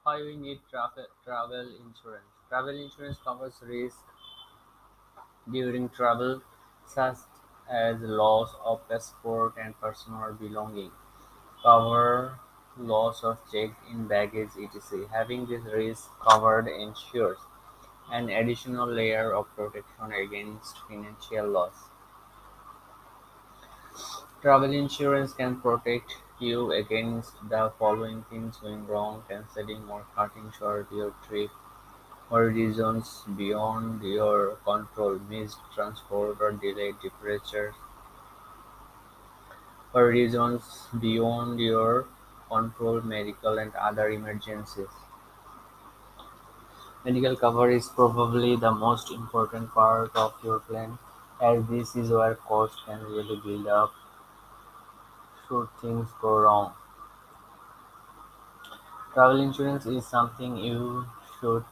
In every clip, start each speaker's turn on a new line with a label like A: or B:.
A: Why we need travel insurance? Travel insurance covers risk during travel, such as loss of passport and personal belongings, cover loss of checked-in baggage, etc. Having this risk covered ensures an additional layer of protection against financial loss. Travel insurance can protect you against the following things going wrong: cancelling or cutting short your trip for reasons beyond your control, missed transport or delayed departure for reasons beyond your control, medical and other emergencies. Medical cover is probably the most important part of your plan, as this is where costs can really build up should things go wrong. Travel insurance is something you should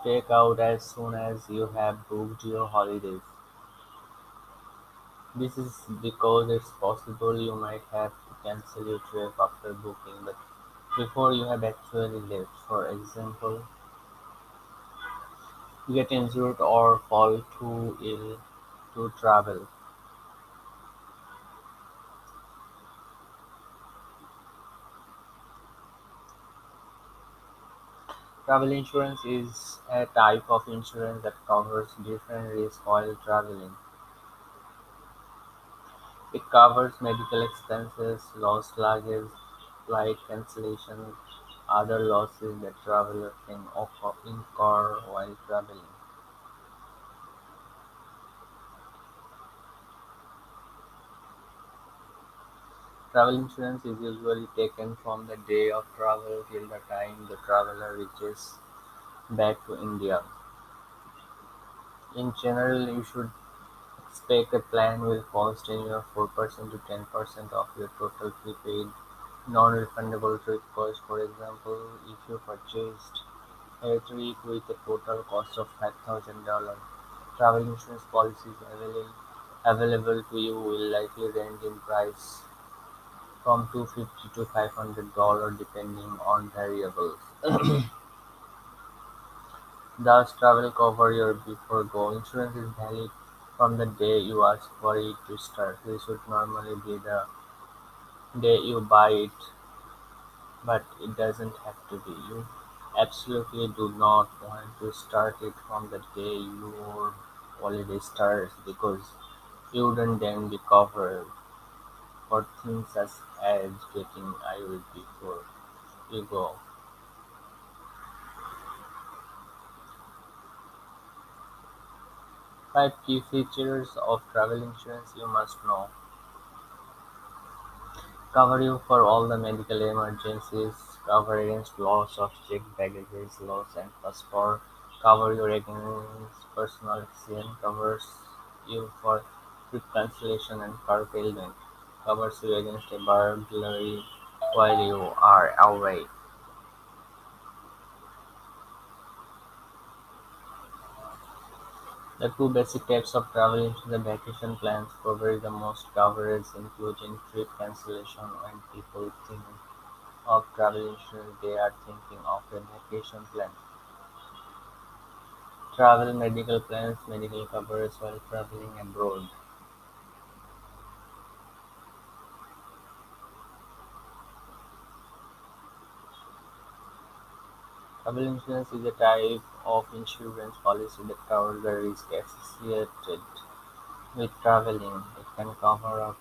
A: take out as soon as you have booked your holidays. This is because it's possible you might have to cancel your trip after booking, but before you have actually left. For example, you get injured or fall too ill to travel. Travel insurance is a type of insurance that covers different risks while traveling. It covers medical expenses, lost luggage, flight cancellations, other losses that travelers can incur while traveling. Travel insurance is usually taken from the day of travel till the time the traveler reaches back to India. In general, you should expect a plan will cost anywhere 4% to 10% of your total prepaid non-refundable trip cost. For example, if you purchased a trip with a total cost of $5,000, travel insurance policies available to you will likely range in price from $250 to $500 depending on variables. Does travel cover your before-go insurance is valid from the day you ask for it to start. This would normally be the day you buy it, but it doesn't have to be. You absolutely do not want to start it from the day your holiday starts because you wouldn't then be covered for things such as getting ill before you go. 5 key features of travel insurance you must know. Cover you for all the medical emergencies, cover against loss of checked baggage, loss and passport, cover you against personal accident, covers you for trip cancellation and curtailment, covers you against a burglary while you are away. The two basic types of travel insurance vacation plans provide the most coverage, including trip cancellation. When people think of travel insurance, they are thinking of a vacation plan. Travel medical plans, medical coverage while traveling abroad. Travel insurance is a type of insurance policy that covers the risk associated with traveling. It can cover up